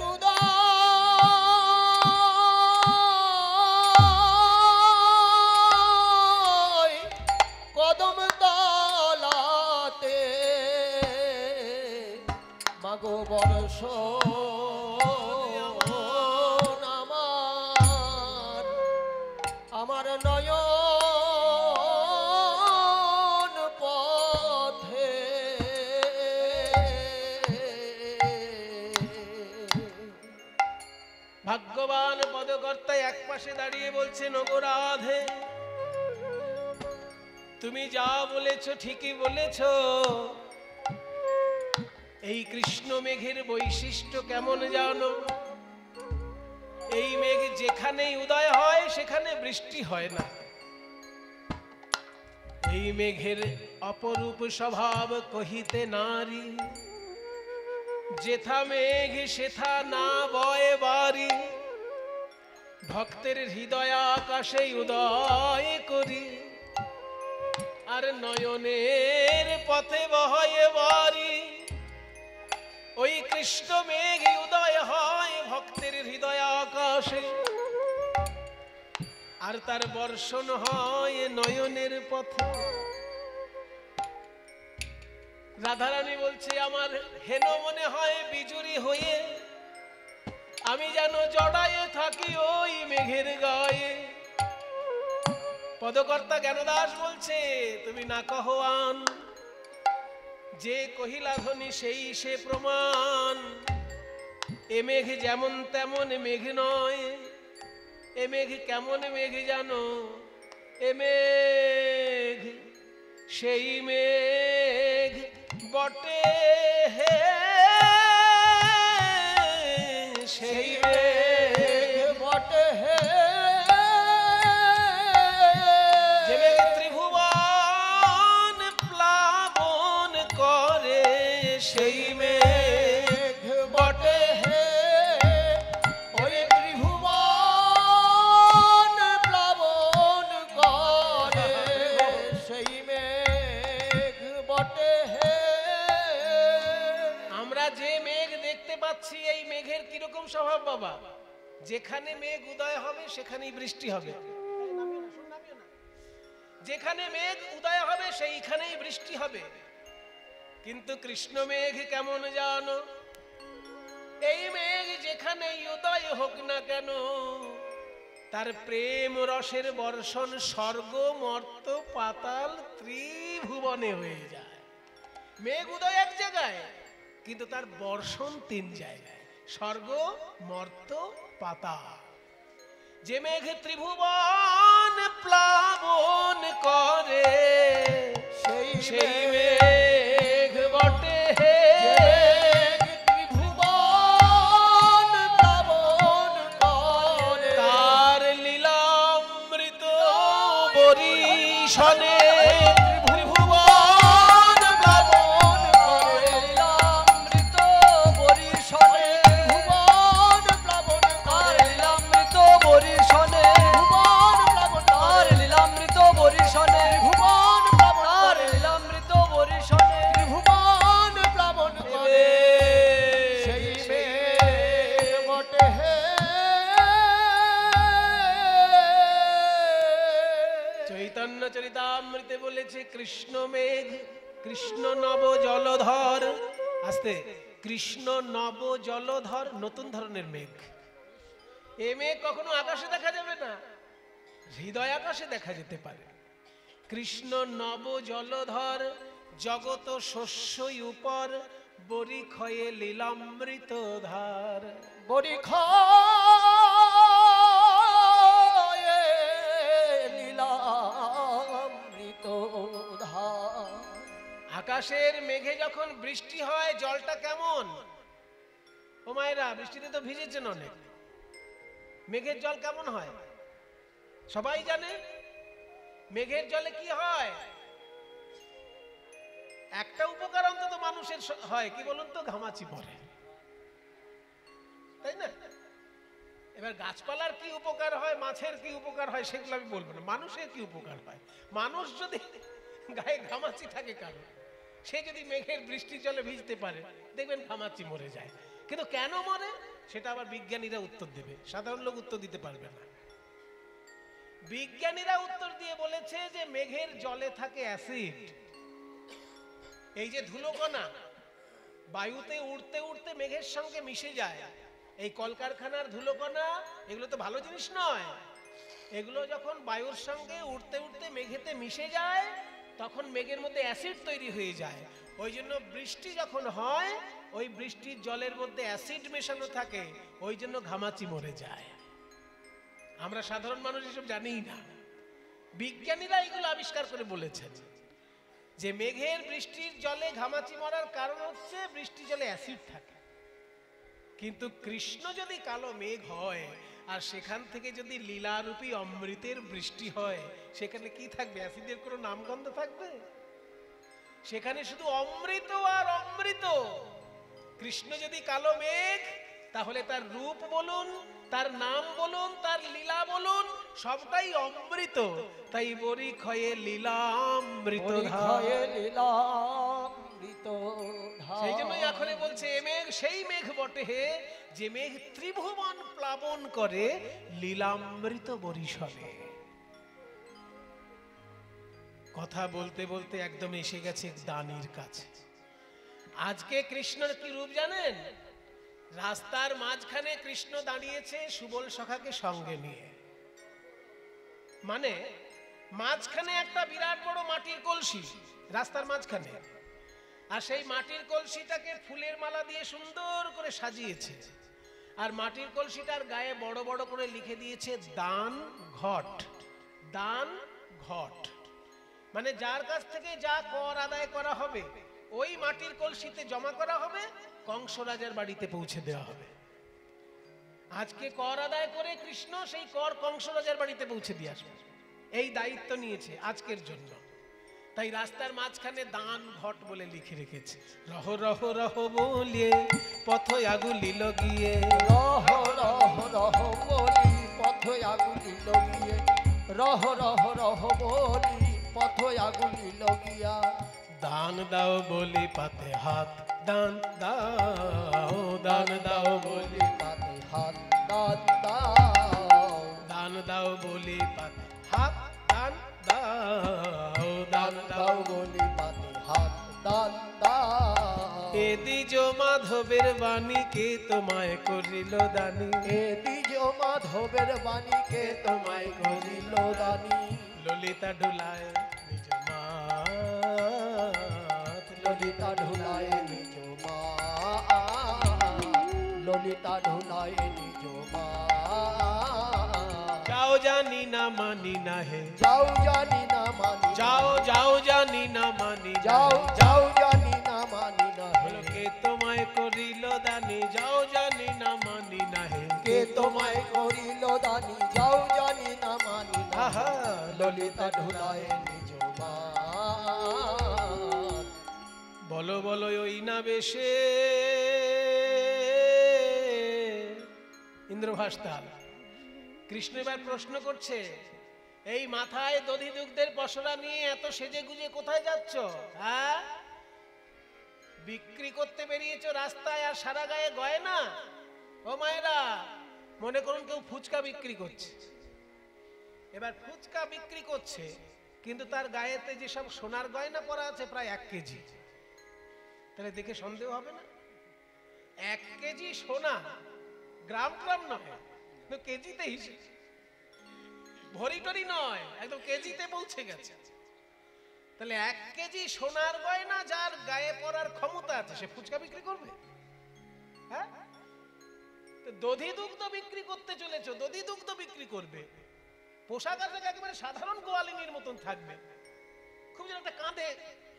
কদম তলাতে, মাগো বর্ষণ আমার নয়ন পথে। ভাগ্যবান পদকর্তা এক পাশে দাঁড়িয়ে বলছেন, ওগো রাধে, তুমি যা বলেছ ঠিকই বলেছ। এই কৃষ্ণ মেঘের বৈশিষ্ট্য কেমন জানো? এই মেঘ যেখানেই উদয় হয় সেখানে বৃষ্টি হয় না। এই মেঘের অপরূপ স্বভাব কহিতে নারী, যেথা মেঘ সেথা না বয় বাড়ি। ভক্তের হৃদয় আকাশে উদয় করি, আর নয়নের পথে বহয় বাড়ি। ওই কৃষ্ণ মেঘ উদয় হয় ভক্তের হৃদয় আকাশে, আর তার বর্ষণ হয় নয়নের পথে। রাধারানী বলছে, আমার হেন মনে হয় বিজুরি হয়ে, আমি যেন জড়ায়ে থাকি ওই মেঘের গায়ে। পদকর্তা জ্ঞানদাস বলছে, তুমি না কহ আন, যে কহিলা ধ্বনি সেই সে প্রমাণ। এ মেঘ যেমন তেমন মেঘ নয়, এ মেঘ কেমন মেঘ জানো? এ মেঘ সেই মেঘ বটে হে, সেই মেঘ বটে হে, যে মেঘ ত্রিভুবন প্লাবন করে, সেই মেঘ বটে হে। ওই ত্রিভুবন প্লাবন করে, সেই মেঘ বটে হে। আমরা যে মেঘ দেখতে পাচ্ছি, এই মেঘের কিরকম স্বভাব বাবা? যেখানে মেঘ উদয় হবে সেখানেই বৃষ্টি হবে। যেখানে মেঘ উদয় হবে সেইখানেই বৃষ্টি হবে। কিন্তু কৃষ্ণ মেঘ কেমন জানো? এই মেঘ যেখানে উদয় হোক না কেন, তার প্রেম রসের বর্ষণ স্বর্গ মর্ত পাতাল ত্রিভুবনে হয়ে যায়। মেঘ উদয় এক জায়গায়, কিন্তু তার বর্ষণ তিন জায়গায়, স্বর্গ মর্ত পাতাল। যে মেঘ ত্রিভুবন প্লাবন করে, সেই মেঘ বটে হে। ত্রিভুবন প্লাবন করে, বরিশনে ত্রিভুবন প্লাবন করে লীলামৃত বরিশনে ভুবন প্লাবন আর করে লীলামৃত বরিশনে ভুবন প্লাবন আর লীলামৃত বরিশনে ভুবন প্লাবন আর লীলামৃত বরিশনে ভুবন প্লাবন করে সেই মেঘ বটে হে চৈতন্য চরিতামৃতে বলেছে কৃষ্ণ মেঘ, কৃষ্ণ নব জলধর। আস্তে, কৃষ্ণ নব জলধর, নতুন ধরনের মেঘ। এ মেঘ কখনো আকাশে দেখা যাবে না, হৃদয় আকাশে দেখা যেতে পারে। কৃষ্ণ নব জলধর, জগত শস্যই উপর, বরি ক্ষয়ে লীলামৃত ধার। বড়ি খায়ে লীলামৃত ধার আকাশের মেঘে যখন বৃষ্টি হয় জলটা কেমন? ও মায়েরা, বৃষ্টিতে তো ভিজেছেন অনেক। মেঘের জল কেমন হয় সবাই জানে। মেঘের জলে কি হয়? একটা উপকার অন্তত মানুষের হয়, কি বলুন তো? ঘামাচি পড়ে, তাই না? এবার গাছপালার কি উপকার হয়, মাছের কি উপকার হয়, সেগুলো আমি বলবো না। মানুষের কি উপকার হয়? মানুষ যদি গায়ে ঘামাচি থাকে কারো, সে যদি মেঘের বৃষ্টির জলে ভিজতে পারে, দেখবেন ঘামাচি মরে যায়। কিন্তু কেন মরে সেটা আবার বিজ্ঞানীরা উত্তর দেবে, সাধারণ লোক উত্তর দিতে পারবে না। বিজ্ঞানীরা উত্তর দিয়ে বলেছে যে মেঘের জলে থাকে অ্যাসিড। এই যে ধুলোকণা বায়ুতে উড়তে উড়তে মেঘের সঙ্গে মিশে যায়, এই কলকারখানার ধুলোকণা, এগুলো তো ভালো জিনিস নয়। এগুলো যখন বায়ুর সঙ্গে উড়তে উড়তে মেঘেতে মিশে যায়, তখন মেঘের মধ্যে অ্যাসিড তৈরি হয়ে যায়। ওই জন্য বৃষ্টি যখন হয়, ওই বৃষ্টির জলের মধ্যে অ্যাসিড মেশানো থাকে, ওই জন্য ঘামাচি মরে যায়। আমরা সাধারণ মানুষ এসব জানিই না। বিজ্ঞানীরা এগুলো আবিষ্কার করে বলেছেন যে মেঘের বৃষ্টির জলে ঘামাচি মরার কারণ হচ্ছে বৃষ্টির জলে অ্যাসিড থাকে। কিন্তু কৃষ্ণ যদি কালো মেঘ হয় আর সেখান থেকে যদি লীলারূপী অমৃতের বৃষ্টি হয়, সেখানে কি থাকবে? অ্যাসিডের কোনো নামগন্ধ থাকবে? সেখানে শুধু অমৃত আর অমৃত। কৃষ্ণ যদি কালো মেঘ, তাহলে তার রূপ বলুন, তার নাম বলুন, তার লীলা বলুন, সবটাই অমৃত। তাই বরি ক্ষয়ে লীলামৃত ধার। লীলামৃত ধার সেই জন্যই এখনে বলছে এ মেঘ সেই মেঘ বটে হে, যে মেঘ ত্রিভুবন প্লাবন করে লীলামৃত বরিশনে। কথা বলতে বলতে একদম এসে গেছে দানির কাছে। আজকে কৃষ্ণর কি রূপ জানেন? রাস্তার মাঝখানে কৃষ্ণ দাঁড়িয়েছে সুবল সখাকে সঙ্গে নিয়ে। মানে মাঝখানে একটা বিরাট বড় মাটির কলসি, রাস্তার মাঝখানে। আর সেই মাটির কলসিটাকে ফুলের মালা দিয়ে সুন্দর করে সাজিয়েছে। আর মাটির কলসিটার গায়ে বড় বড় করে লিখে দিয়েছে দান ঘট। দান ঘট মানে যার কাছ থেকে যা কর আদায় করা হবে, ওই মাটির কলসিতে জমা করা হবে, কংস রাজার বাড়িতে পৌঁছে দেওয়া হবে। আজকে কর আদায় করে কৃষ্ণ সেই কর কংস রাজার বাড়িতে পৌঁছে দিয়ে আসবে, এই দায়িত্ব নিয়েছে আজকের জন্য। তাই রাস্তার মাঝখানে দান ঘট বলে লিখে রেখেছে। রহ রহ রহ বলিয়ে পথ আগুলিল গিয়ে, রহ রহ রহ বলি পথ আগুলিল গিয়ে, রহ রহ রহ বলি পথ আগুলিল গিয়া। দান দাও বলি পাতে হাত, দান দাও, দান দাও বলি পাতে হাত, দান দাও, দান দাও বলি পাতে হাত, দান দাও, দান দাও বলি পাতে হাত, দান দাও। এ দ্বিজ মাধবের বাণী কে তোমায় করিল দানি, এ দ্বিজ মাধবের বাণী কে তোমায় করিল দানি। ললিতা ঢুলায় নিজ মাত, ললিতা ঢুলায় নিজ মা, ললিতা ঢুলায় নিজ মা। যাও জানি না মানি না হে, যাও জানি না মানি, যাও যাও জানি না মানি না যাও হে। যাও জানি না মানি না বলো হে। কে তোমায় করিল দানি, যাও জানি না মানি না হে। কে তোমায় করিল দানি, যাও জানি না মানি না হে। আহা ললিতা ঢুলায় নিজ বলো বলো ওই না বেশে ইন্দ্রভাস্তাল। কৃষ্ণ এবার প্রশ্ন করছে, এই মাথায় দধি দুগ্ধের পসরা নিয়ে এত সেজে গুজে কোথায় যাচ্ছ? হ্যাঁ, বিক্রি করতে বেরিয়েছো রাস্তায় আর সারা গায়ে গয়না? ও মায়েরা, মনে করুন কেউ ফুচকা বিক্রি করছে। এবার ফুচকা বিক্রি করছে, কিন্তু তার গায়েতে যেসব সোনার গয়না পরা আছে প্রায় 1 কেজি। তাহলে দেখে সন্দেহ হবে না? 1 কেজি সোনা, গ্রাম গ্রাম নয়, কেজিতে হিসেবে, ভরি টরি নয়, একদম কেজিতে পৌঁছে গেছে। তাহলে 1 কেজি সোনার গয়না যার গায়ে পরার ক্ষমতা আছে, সে ফুচকা বিক্রি করবে? হ্যাঁ, দধি দুগ্ধ বিক্রি করতে চলেছো, দধি দুগ্ধ বিক্রি করবে, পোশাক আশাক একেবারে সাধারণ গোয়ালিনীর মতন থাকবে, খুব যেন একটা কাঁধে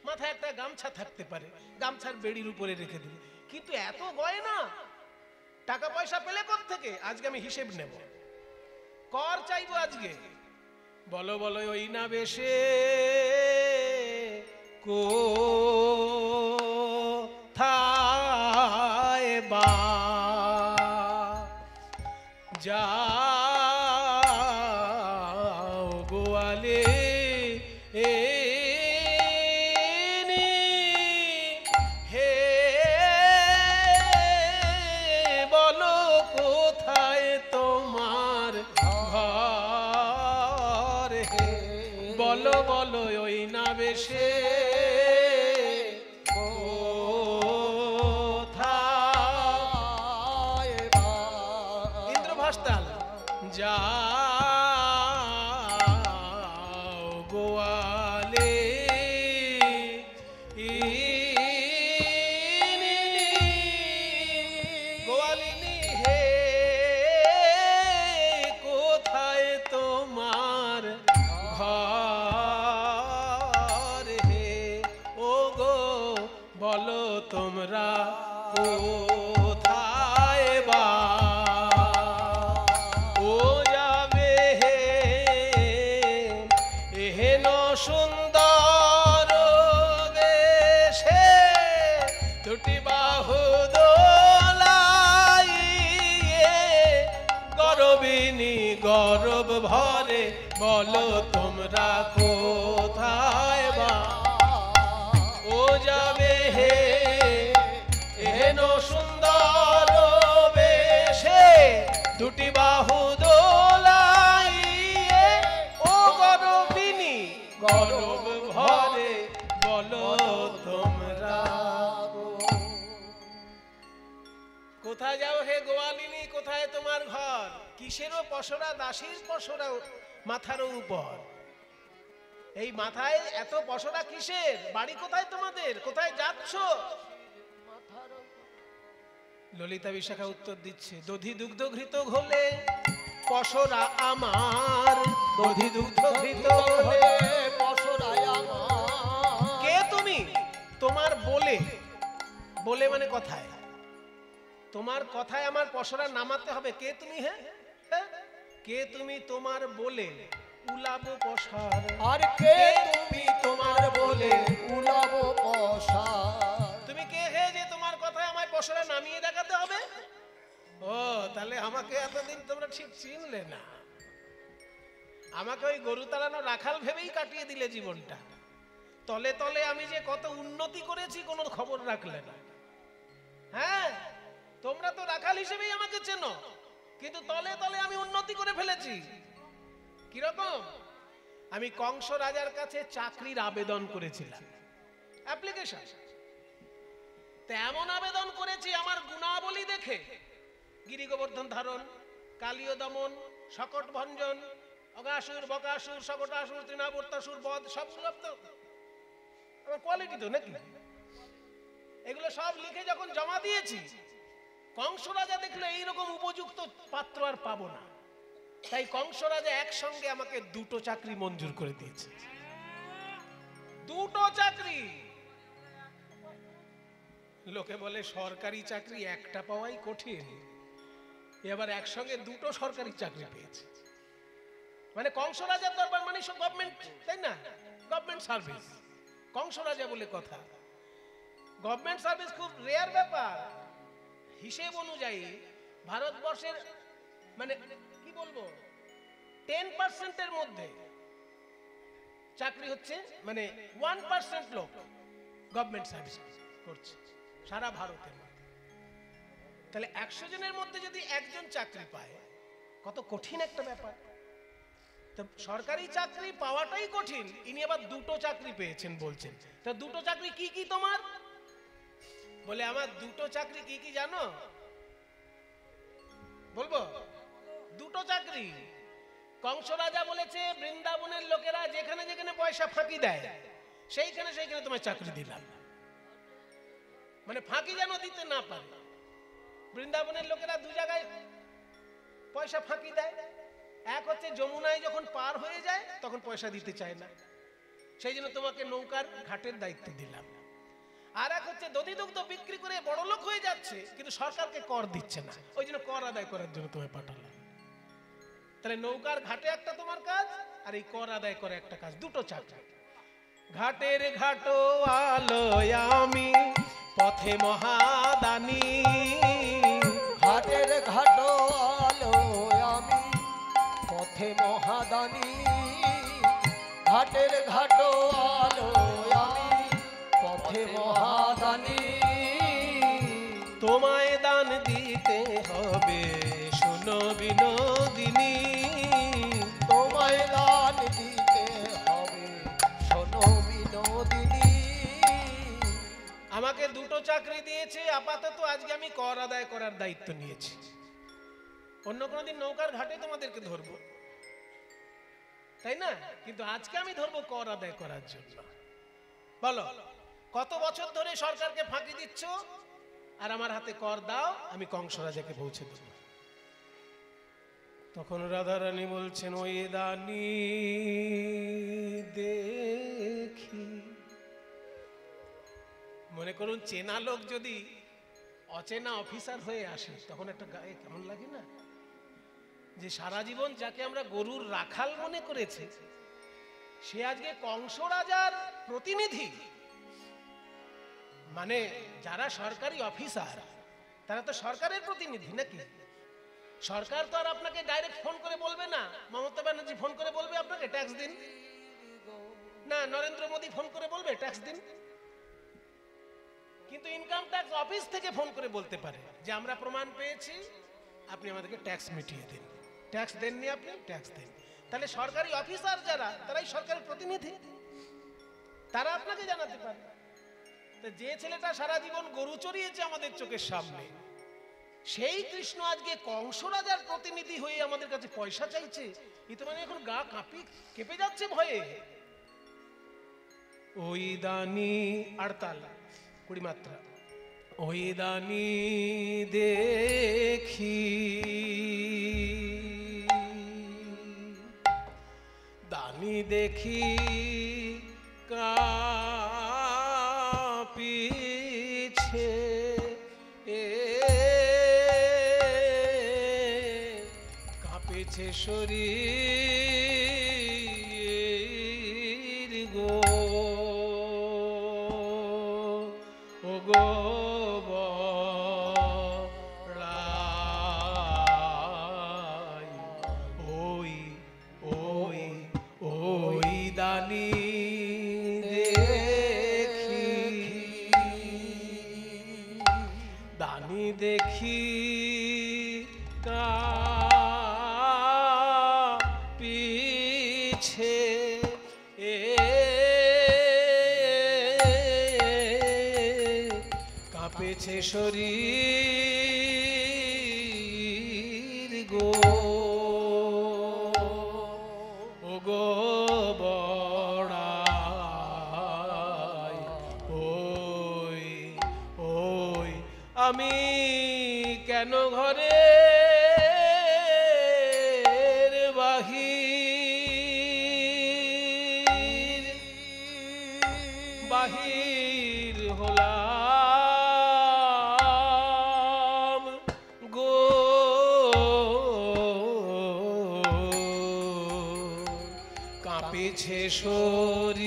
মাথায় একটা গামছা থাকতে পারে, গামছার বেড়ির উপরে রেখে দিবে। কিন্তু এত গয়না, টাকা পয়সা পেলে কোত্থেকে? আজকে আমি হিসেব নেব, কর চাইবো আজকে। বলো বলো ওই না বেশে কোথায় বা যাও গোয়ালে হে, বলো কোথায় তোমার ঘর হে, বলো বলো ওই না বেশে কোথায় বা। ইন্দ্রভাস্তাল, যাও গোয়ালে গোয়ালিনী হে, কোথায় তোমার ঘর হে, ও গো বলো তোমরা কোথায় বা। ও যাবে হে এহেন সুন্দর বেশে, দুটি বাহু দোলাইয়ে, গরবিনী গরব ভরে, বলো তোমরা কোথায় বা। ও যাবে হে এহেন সুন্দর বেশে, দুটি বাহু দোলাইয়ে, ও গরবিনী গরব ভরে, বলো তোমরা কোথায় যাও হে গোয়ালিনী, কোথায় তোমার ঘর? কিসেরও পসরা? দাসীর পসরা মাথার উপর। এই মাথায় এত পসরা কিসের? বাড়ি কোথায় তোমাদের? কোথায় যাচ্ছ? ললিতা বিশাখা উত্তর দিচ্ছে, দধি দুগ্ধ ঘৃত ঘোলে পসরা আমার, দধি দুগ্ধ ঘৃত ঘোলে পসরা আমার। কে তুমি? তোমার বলে, বলে মানে কথায়, তোমার কথায় আমার পসরা নামাতে হবে। কে তুমি? হ্যাঁ, কে তুমি? তোমার বলে উলাবো পসার। আর কে তুমি? তোমার বলে উলাবো পসার। তুমি কে হে যে তোমার কথায় আমায় পসরা নামিয়ে দেখাতে হবে? ও, তাহলে আমাকে এতদিন তোমরা ঠিক চিনলে না। আমাকে ওই গরু তাড়ানো রাখাল ভেবেই কাটিয়ে দিলে জীবনটা। তলে তলে আমি যে কত উন্নতি করেছি কোনো খবর রাখলে না। হ্যাঁ, তোমরা তো রাখাল হিসেবেই আমাকে চেনো, কিন্তু তলে তলে আমি উন্নতি করে ফেলেছি। কিরকম? আমি কংস রাজার কাছে চাকরির আবেদন করেছিলাম, অ্যাপ্লিকেশন। তেমন আবেদন করেছি, আমার গুণাবলী দেখে গিরি গোবর্ধন ধারণ, কালীয় দমন, শকট ভঞ্জন, অগাসুর, বকাসুর, শকটাসুর, তৃণাবর্তাসুর, বধ, সব তো আমার কোয়ালিটি তো নাকি? এগুলো সব লিখে যখন জমা দিয়েছি, কংস রাজা দেখলো এইরকম উপযুক্ত পাত্র আর পাবো না, তাই কংস রাজা একসঙ্গে আমাকে 2টো চাকরি মঞ্জুর করে দিয়েছে। 2টো চাকরি। লোকে বলে সরকারি চাকরি একটা পাওয়াই কঠিন, এবার একসঙ্গে 2টো সরকারি চাকরি পেয়েছে। মানে কংস রাজার দরবার মানে সব গভর্নমেন্ট, তাই না? গভর্নমেন্ট সার্ভিস, কংস রাজা বলে কথা। গভর্নমেন্ট সার্ভিস খুব রেয়ার ব্যাপার। হিসেব অনুযায়ী ভারতবর্ষের মানে কি বলবো 10% মধ্যে চাকরি হচ্ছে, মানে 1% লোক গভর্নমেন্ট সার্ভিস করছে সারা ভারতের মধ্যে। তাহলে 100 জনের মধ্যে যদি একজন চাকরি পায়, কত কঠিন একটা ব্যাপার। তো সরকারি চাকরি পাওয়াটাই কঠিন, ইনি আবার দুটো চাকরি পেয়েছেন বলছেন। তা দুটো চাকরি কি কি তোমার? বলে আমার দুটো চাকরি কি কি জানো? বলবো দুটো চাকরি। কংস রাজা বলেছে বৃন্দাবনের লোকেরা যেখানে যেখানে পয়সা ফাঁকি দেয় সেইখানে সেইখানে তোমায় চাকরি দিলাম, মানে ফাঁকি যেন দিতে না পারে। বৃন্দাবনের লোকেরা দু জায়গায় পয়সা ফাঁকি দেয়, এক হচ্ছে যমুনায় যখন পার হয়ে যায় তখন পয়সা দিতে চায় না, সেই জন্য তোমাকে নৌকার ঘাটের দায়িত্ব দিলাম। আর এক হচ্ছে দধি দুগ্ধ বিক্রি করে বড় লোক হয়ে যাচ্ছে কিন্তু সরকারকে কর দিচ্ছে না, ওই জন্য কর আদায় করার জন্য তোমায় পাঠালাম। তাহলে নৌকার ঘাটে একটা তোমার কাজ, আর এই কর আদায় করে একটা কাজ, দুটো চাকরি। ঘাটের ঘাটো আলো আমি পথে মহাদানী, ঘাটের ঘাটো আলো আমি পথে মহাদানী, ঘাটের ঘাটো আলো আমি পথে মহাদানী। তোমায় দান দিতে হবে শোনো বিনোদিনী, তোমায় দান দিতে হবে শোনো বিনোদিনী। আমাকে দুটো চাকরি দিয়েছে, আপাতত আজকে আমি কর আদায় করার দায়িত্ব নিয়েছি, অন্য কোনোদিন নৌকার ঘাটে তোমাদেরকে ধরবো, তাই না? কিন্তু আজকে আমি ধরবো কর আদায় করার জন্য। বলো কত বছর ধরে সরকারকে ফাঁকি দিচ্ছ, আর আমার হাতে কর দাও, আমি কংস রাজাকে পৌঁছে দেব। তখন রাধারানী বলছেন ওই দানি দেখি, মনে করুন চেনা লোক যদি অচেনা অফিসার হয়ে আসে তখন একটা গায়ে কেমন লাগে না? যে সারা জীবন যাকে আমরা গরুর রাখাল মনে করেছি সে আজকে কংস রাজার প্রতিনিধি। মানে যারা সরকারি অফিসার তারা তো সরকারের প্রতিনিধি নাকি? সরকার তো আর আপনাকে ডাইরেক্ট ফোন করে বলবে না, মমতা ব্যানার্জি ফোন করে বলবে আপনাকে ট্যাক্স দিন, না নরেন্দ্র মোদী ফোন করে বলবে ট্যাক্স দিন। কিন্তু ইনকাম ট্যাক্স অফিস থেকে ফোন করে বলতে পারে যে আমরা প্রমাণ পেয়েছি, আপনি আমাদেরকে ট্যাক্স মিটিয়ে দিন। ট্যাক্স দেননি আপনি, ট্যাক্স দেন। তাহলে সরকারি অফিসার যারা তারাই সরকারের প্রতিনিধি, তারা আপনাকে জানাতে পারে। তো যে ছেলেটা সারা জীবন গরু চড়িয়েছে আমাদের চোখের সামনে, সেই কৃষ্ণ আজকে কংস রাজার প্রতিনিধি হয়ে আমাদের কাছে পয়সা চাইছে, এ তো মানে এখন গা কেঁপে যাচ্ছে ভয়ে। ওই দানি আড়তাল 20 মাত্রা। ওই দানি দেখি দানি দেখি কাঁপিছে কাঁপিছে শরীর গো, ও গো বড়াই। ওই ওই ওই দানি দেখি দানি দেখি কাঁপিছে কাঁপেছে শরীর গো, ও গো বড়াই। ওই ওই আমি কেন ঘরে বাহির হলাম গো, কাঁপেছে শরীর